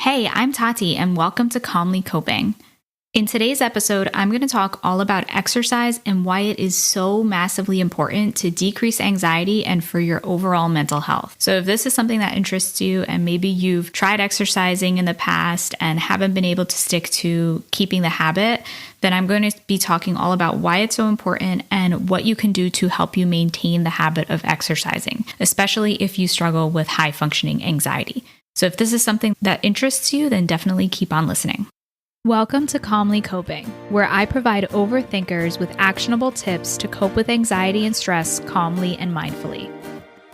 Hey, I'm Tati, and welcome to Calmly Coping. In today's episode, I'm going to talk all about exercise and why it is so massively important to decrease anxiety and for your overall mental health. So if this is something that interests you and maybe you've tried exercising in the past and haven't been able to stick to keeping the habit, then I'm going to be talking all about why it's so important and what you can do to help you maintain the habit of exercising, especially if you struggle with high functioning anxiety. So if this is something that interests you, then definitely keep on listening. Welcome to Calmly Coping, where I provide overthinkers with actionable tips to cope with anxiety and stress calmly and mindfully.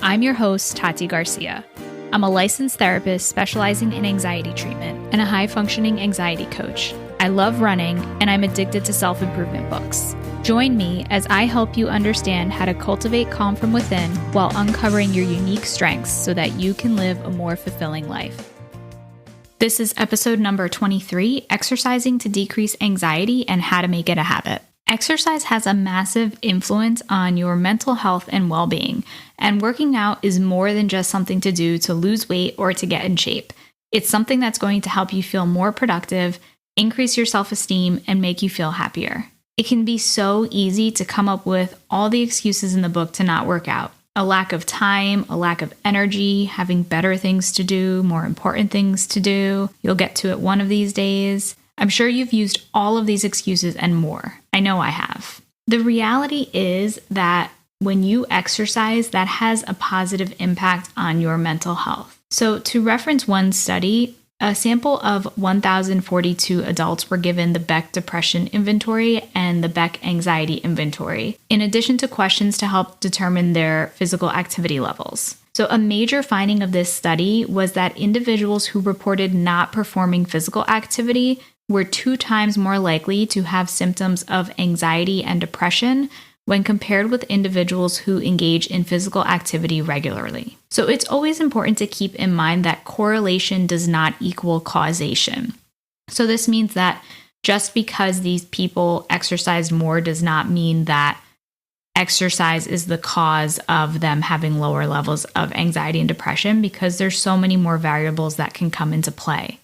I'm your host, Tati Garcia. I'm a licensed therapist specializing in anxiety treatment and a high-functioning anxiety coach. I love running, and I'm addicted to self-improvement books. Join me as I help you understand how to cultivate calm from within while uncovering your unique strengths so that you can live a more fulfilling life. This is episode number 23, Exercising to Decrease Anxiety and How to Make It a Habit. Exercise has a massive influence on your mental health and well-being, and working out is more than just something to do to lose weight or to get in shape. It's something that's going to help you feel more productive, increase your self-esteem, and make you feel happier. It can be so easy to come up with all the excuses in the book to not work out. A lack of time, a lack of energy, having better things to do, more important things to do. You'll get to it one of these days. I'm sure you've used all of these excuses and more. I know I have. The reality is that when you exercise, that has a positive impact on your mental health. So to reference one study, a sample of 1,042 adults were given the Beck Depression Inventory and the Beck Anxiety Inventory, in addition to questions to help determine their physical activity levels. So a major finding of this study was that individuals who reported not performing physical activity were 2 times more likely to have symptoms of anxiety and depression when compared with individuals who engage in physical activity regularly. So it's always important to keep in mind that correlation does not equal causation. So this means that just because these people exercise more does not mean that exercise is the cause of them having lower levels of anxiety and depression, because there's so many more variables that can come into play.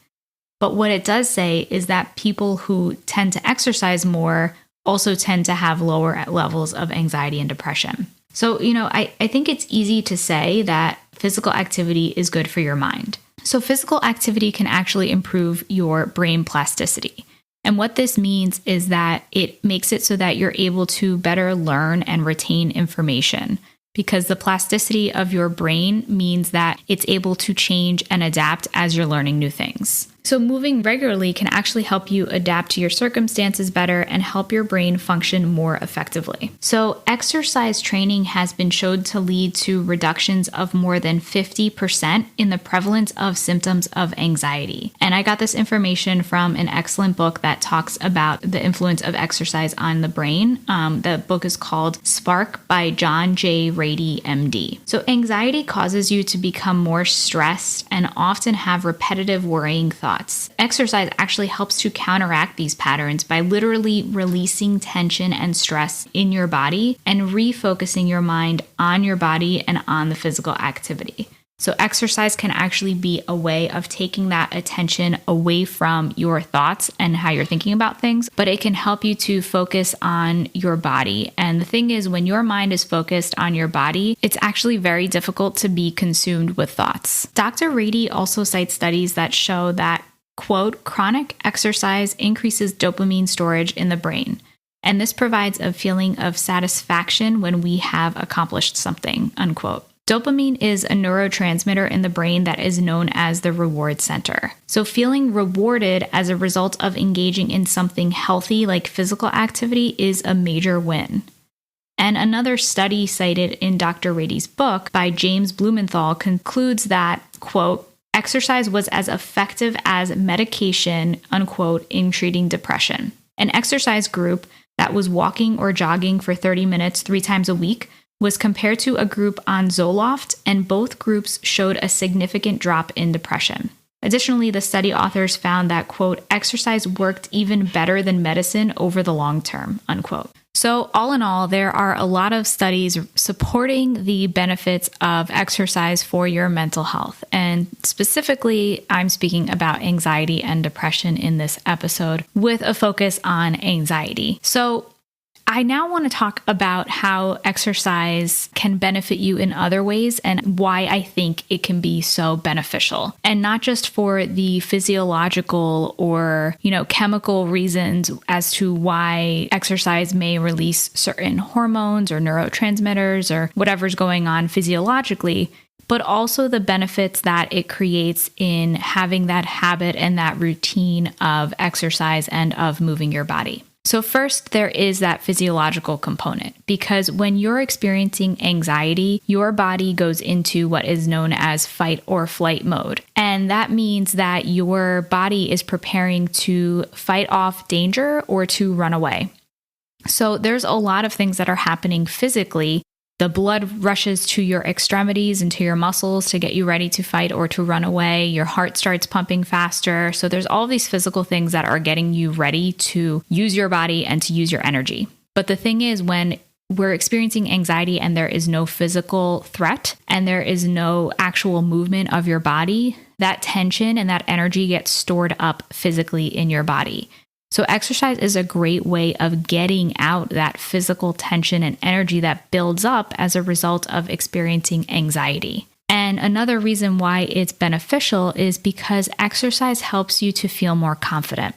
But what it does say is that people who tend to exercise more also tend to have lower levels of anxiety and depression. So, I think it's easy to say that physical activity is good for your mind. So physical activity can actually improve your brain plasticity. And what this means is that it makes it so that you're able to better learn and retain information, because the plasticity of your brain means that it's able to change and adapt as you're learning new things. So moving regularly can actually help you adapt to your circumstances better and help your brain function more effectively. So exercise training has been shown to lead to reductions of more than 50% in the prevalence of symptoms of anxiety. And I got this information from an excellent book that talks about the influence of exercise on the brain. The book is called Spark by John J. Rady, MD. So anxiety causes you to become more stressed and often have repetitive worrying thoughts. Exercise actually helps to counteract these patterns by literally releasing tension and stress in your body and refocusing your mind on your body and on the physical activity. So exercise can actually be a way of taking that attention away from your thoughts and how you're thinking about things, but it can help you to focus on your body. And the thing is, when your mind is focused on your body, it's actually very difficult to be consumed with thoughts. Dr. Rady also cites studies that show that, quote, chronic exercise increases dopamine storage in the brain. And this provides a feeling of satisfaction when we have accomplished something, unquote. Dopamine is a neurotransmitter in the brain that is known as the reward center. So feeling rewarded as a result of engaging in something healthy like physical activity is a major win. And another study cited in Dr. Rady's book by James Blumenthal concludes that, quote, exercise was as effective as medication, unquote, in treating depression. An exercise group that was walking or jogging for 30 minutes 3 times a week was compared to a group on Zoloft, and both groups showed a significant drop in depression. Additionally, the study authors found that, quote, exercise worked even better than medicine over the long term, unquote. So So all in all, there are a lot of studies supporting the benefits of exercise for your mental health. And specifically, I'm speaking about anxiety and depression in this episode with a focus on anxiety. So I now want to talk about how exercise can benefit you in other ways and why I think it can be so beneficial. And not just for the physiological or, chemical reasons as to why exercise may release certain hormones or neurotransmitters or whatever's going on physiologically, but also the benefits that it creates in having that habit and that routine of exercise and of moving your body. So first, there is that physiological component, because when you're experiencing anxiety, your body goes into what is known as fight or flight mode. And that means that your body is preparing to fight off danger or to run away. So there's a lot of things that are happening physically. The blood rushes to your extremities and to your muscles to get you ready to fight or to run away. Your heart starts pumping faster. So there's all these physical things that are getting you ready to use your body and to use your energy. But the thing is, when we're experiencing anxiety and there is no physical threat and there is no actual movement of your body, that tension and that energy gets stored up physically in your body. So exercise is a great way of getting out that physical tension and energy that builds up as a result of experiencing anxiety. And another reason why it's beneficial is because exercise helps you to feel more confident.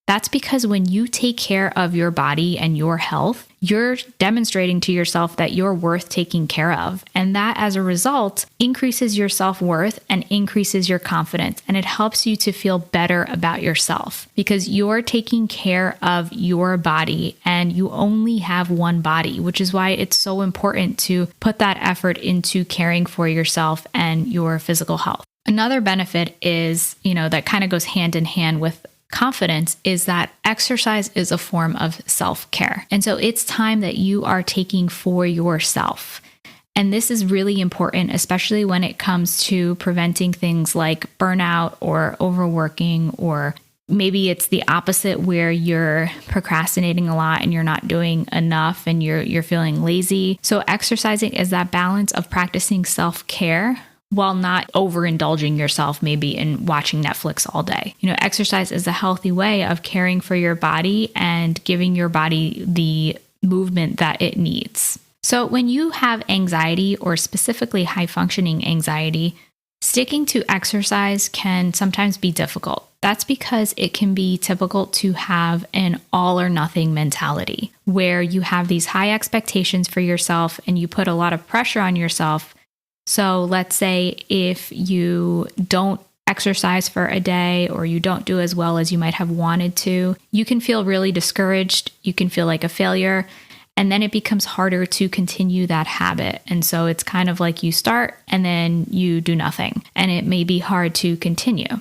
That's because when you take care of your body and your health, you're demonstrating to yourself that you're worth taking care of. And that, as a result, increases your self-worth and increases your confidence. And it helps you to feel better about yourself because you're taking care of your body and you only have one body, which is why it's so important to put that effort into caring for yourself and your physical health. Another benefit is, that kind of goes hand in hand with confidence, is that exercise is a form of self-care. And so it's time that you are taking for yourself. And this is really important, especially when it comes to preventing things like burnout or overworking, or maybe it's the opposite where you're procrastinating a lot and you're not doing enough and you're feeling lazy. So exercising is that balance of practicing self-care while not overindulging yourself maybe in watching Netflix all day. Exercise is a healthy way of caring for your body and giving your body the movement that it needs. So when you have anxiety, or specifically high functioning anxiety, sticking to exercise can sometimes be difficult. That's because it can be difficult to have an all or nothing mentality where you have these high expectations for yourself and you put a lot of pressure on yourself. So let's say if you don't exercise for a day or you don't do as well as you might have wanted to, you can feel really discouraged. You can feel like a failure. And then it becomes harder to continue that habit. And so it's kind of like you start and then you do nothing. And it may be hard to continue.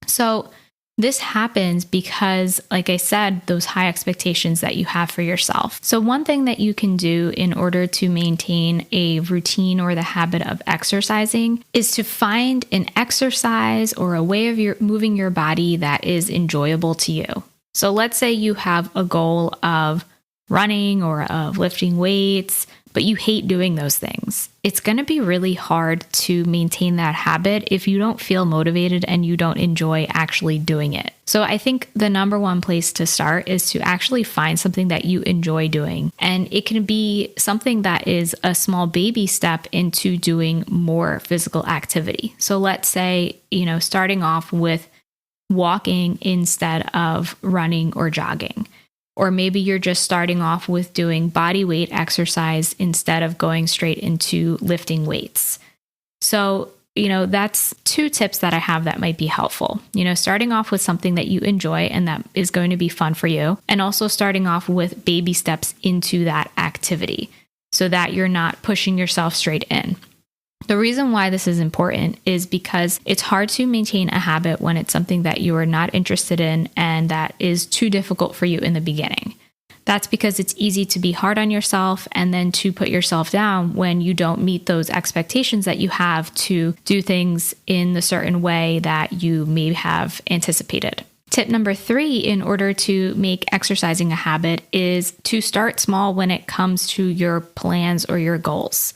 So this happens because, like I said, those high expectations that you have for yourself. So one thing that you can do in order to maintain a routine or the habit of exercising is to find an exercise or a way of moving your body that is enjoyable to you. So let's say you have a goal of running or of lifting weights, but you hate doing those things. It's going to be really hard to maintain that habit if you don't feel motivated and you don't enjoy actually doing it. So I think the number one place to start is to actually find something that you enjoy doing. And it can be something that is a small baby step into doing more physical activity. So let's say, starting off with walking instead of running or jogging. Or maybe you're just starting off with doing body weight exercise instead of going straight into lifting weights. So, that's two tips that I have that might be helpful. Starting off with something that you enjoy and that is going to be fun for you. And also starting off with baby steps into that activity so that you're not pushing yourself straight in. The reason why this is important is because it's hard to maintain a habit when it's something that you are not interested in and that is too difficult for you in the beginning. That's because it's easy to be hard on yourself and then to put yourself down when you don't meet those expectations that you have to do things in the certain way that you may have anticipated. Tip number 3, in order to make exercising a habit, is to start small when it comes to your plans or your goals.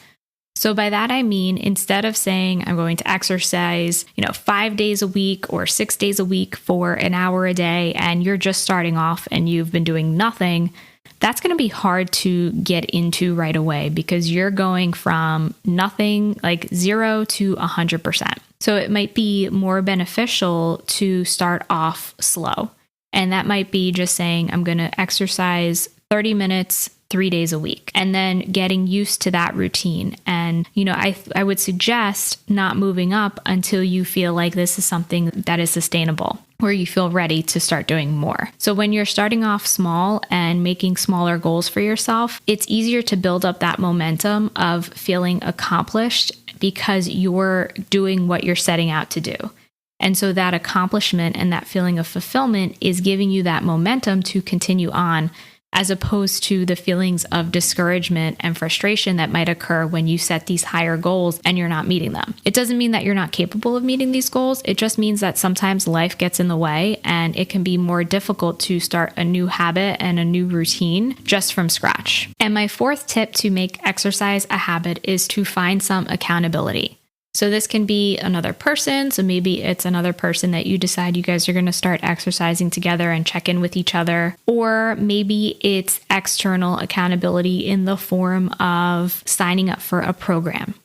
So by that, I mean, instead of saying I'm going to exercise, 5 days a week or 6 days a week for an hour a day, and you're just starting off and you've been doing nothing, that's going to be hard to get into right away because you're going from nothing, like 0 to 100%. So it might be more beneficial to start off slow. And that might be just saying, I'm going to exercise 30 minutes, 3 days a week, and then getting used to that routine. And, I would suggest not moving up until you feel like this is something that is sustainable, where you feel ready to start doing more. So when you're starting off small and making smaller goals for yourself, it's easier to build up that momentum of feeling accomplished because you're doing what you're setting out to do. And so that accomplishment and that feeling of fulfillment is giving you that momentum to continue on, as opposed to the feelings of discouragement and frustration that might occur when you set these higher goals and you're not meeting them. It doesn't mean that you're not capable of meeting these goals. It just means that sometimes life gets in the way and it can be more difficult to start a new habit and a new routine just from scratch. And my 4th tip to make exercise a habit is to find some accountability. So this can be another person. So maybe it's another person that you decide you guys are going to start exercising together and check in with each other. Or maybe it's external accountability in the form of signing up for a program.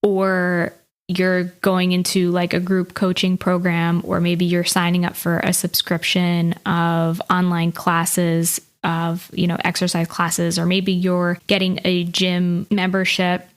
Or you're going into like a group coaching program, or maybe you're signing up for a subscription of online classes of, exercise classes, or maybe you're getting a gym membership.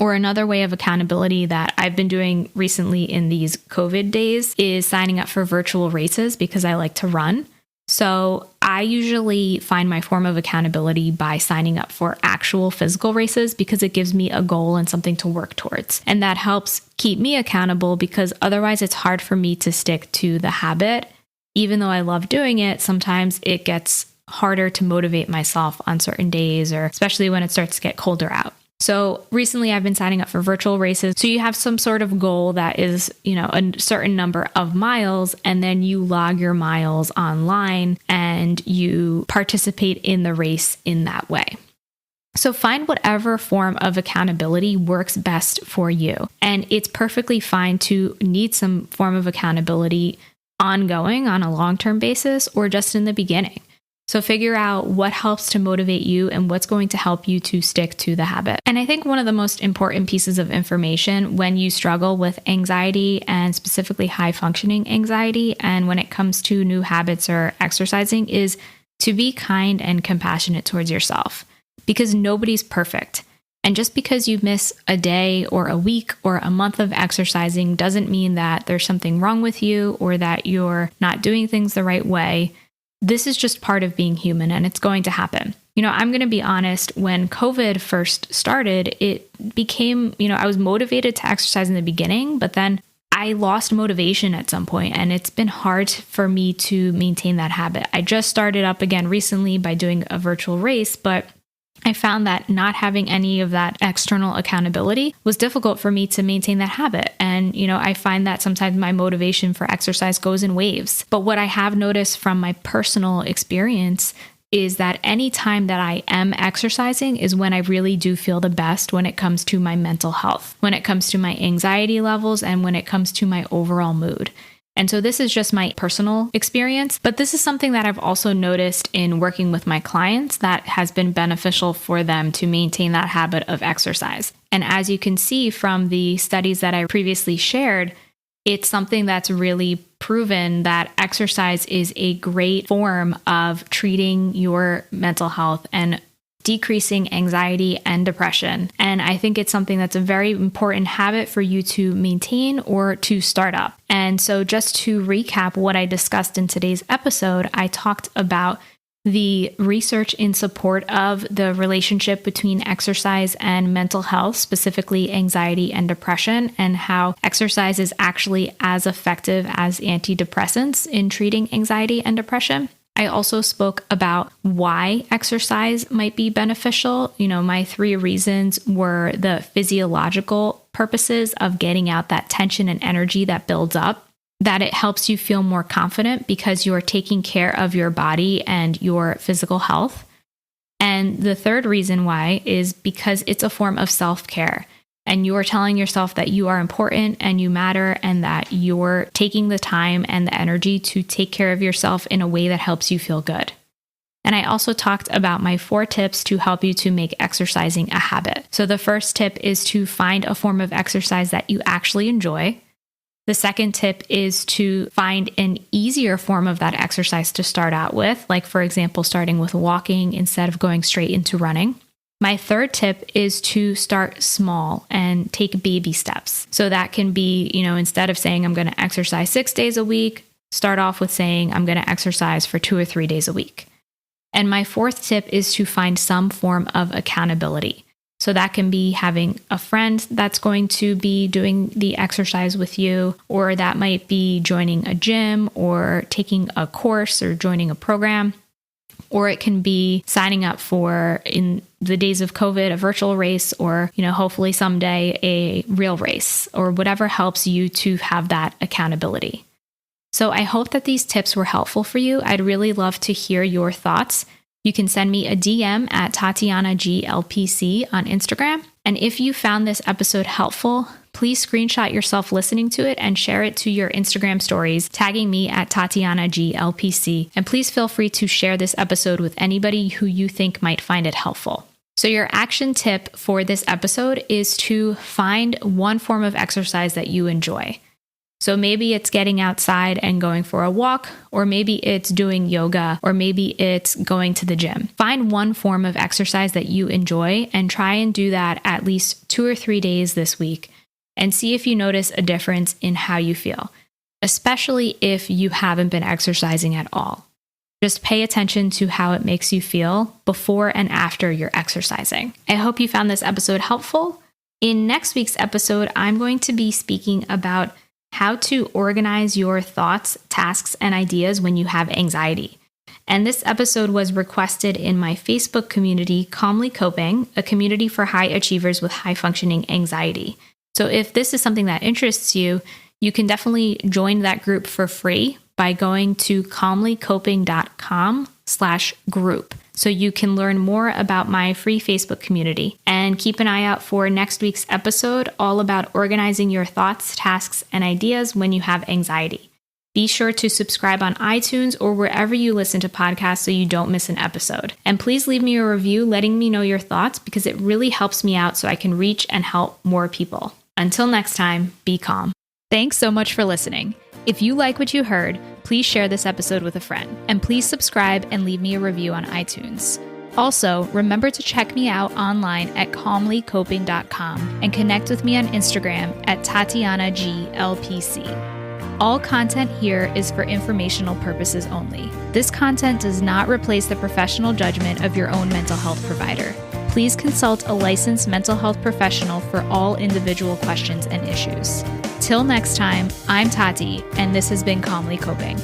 Or another way of accountability that I've been doing recently in these COVID days is signing up for virtual races because I like to run. So I usually find my form of accountability by signing up for actual physical races because it gives me a goal and something to work towards. And that helps keep me accountable because otherwise it's hard for me to stick to the habit. Even though I love doing it, sometimes it gets harder to motivate myself on certain days, or especially when it starts to get colder out. So recently I've been signing up for virtual races. So you have some sort of goal that is, a certain number of miles, and then you log your miles online and you participate in the race in that way. So find whatever form of accountability works best for you. And it's perfectly fine to need some form of accountability ongoing on a long-term basis or just in the beginning. So figure out what helps to motivate you and what's going to help you to stick to the habit. And I think one of the most important pieces of information when you struggle with anxiety, and specifically high functioning anxiety, and when it comes to new habits or exercising, is to be kind and compassionate towards yourself, because nobody's perfect. And just because you miss a day or a week or a month of exercising doesn't mean that there's something wrong with you or that you're not doing things the right way. This is just part of being human, and it's going to happen. I'm going to be honest, when COVID first started, it became, I was motivated to exercise in the beginning, but then I lost motivation at some point, and it's been hard for me to maintain that habit. I just started up again recently by doing a virtual race, but I found that not having any of that external accountability was difficult for me to maintain that habit. And, I find that sometimes my motivation for exercise goes in waves. But what I have noticed from my personal experience is that any time that I am exercising is when I really do feel the best when it comes to my mental health, when it comes to my anxiety levels, and when it comes to my overall mood. And so this is just my personal experience, but this is something that I've also noticed in working with my clients that has been beneficial for them to maintain that habit of exercise. And as you can see from the studies that I previously shared, it's something that's really proven that exercise is a great form of treating your mental health and decreasing anxiety and depression. And I think it's something that's a very important habit for you to maintain or to start up. And so just to recap what I discussed in today's episode, I talked about the research in support of the relationship between exercise and mental health, specifically anxiety and depression, and how exercise is actually as effective as antidepressants in treating anxiety and depression. I also spoke about why exercise might be beneficial. My 3 reasons were the physiological purposes of getting out that tension and energy that builds up. that it helps you feel more confident because you are taking care of your body and your physical health. And the third reason why is because it's a form of self-care. And you are telling yourself that you are important and you matter and that you're taking the time and the energy to take care of yourself in a way that helps you feel good. And I also talked about my 4 tips to help you to make exercising a habit. So the first tip is to find a form of exercise that you actually enjoy. The second tip is to find an easier form of that exercise to start out with, like for example, starting with walking instead of going straight into running. My third tip is to start small and take baby steps. So that can be, instead of saying I'm going to exercise 6 days a week, start off with saying I'm going to exercise for 2 or 3 days a week. And my fourth tip is to find some form of accountability. So that can be having a friend that's going to be doing the exercise with you, or that might be joining a gym or taking a course or joining a program. Or it can be signing up for, in the days of COVID, a virtual race, or, hopefully someday a real race, or whatever helps you to have that accountability. So I hope that these tips were helpful for you. I'd really love to hear your thoughts. You can send me a DM at TatianaGLPC on Instagram. And if you found this episode helpful, please screenshot yourself listening to it and share it to your Instagram stories, tagging me at TatianaGLPC. And please feel free to share this episode with anybody who you think might find it helpful. So your action tip for this episode is to find one form of exercise that you enjoy. So maybe it's getting outside and going for a walk, or maybe it's doing yoga, or maybe it's going to the gym. Find one form of exercise that you enjoy and try and do that at least 2 or 3 days this week and see if you notice a difference in how you feel, especially if you haven't been exercising at all. Just pay attention to how it makes you feel before and after you're exercising. I hope you found this episode helpful. In next week's episode, I'm going to be speaking about how to organize your thoughts, tasks, and ideas when you have anxiety. And this episode was requested in my Facebook community, Calmly Coping, a community for high achievers with high-functioning anxiety. So if this is something that interests you, you can definitely join that group for free by going to calmlycoping.com/group. So you can learn more about my free Facebook community, and keep an eye out for next week's episode all about organizing your thoughts, tasks, and ideas when you have anxiety. Be sure to subscribe on iTunes or wherever you listen to podcasts so you don't miss an episode. And please leave me a review letting me know your thoughts, because it really helps me out so I can reach and help more people. Until next time, be calm. Thanks so much for listening. If you like what you heard, please share this episode with a friend, and please subscribe and leave me a review on iTunes. Also, remember to check me out online at calmlycoping.com and connect with me on Instagram at TatianaGLPC. All content here is for informational purposes only. This content does not replace the professional judgment of your own mental health provider. Please consult a licensed mental health professional for all individual questions and issues. Till next time, I'm Tati, and this has been Calmly Coping.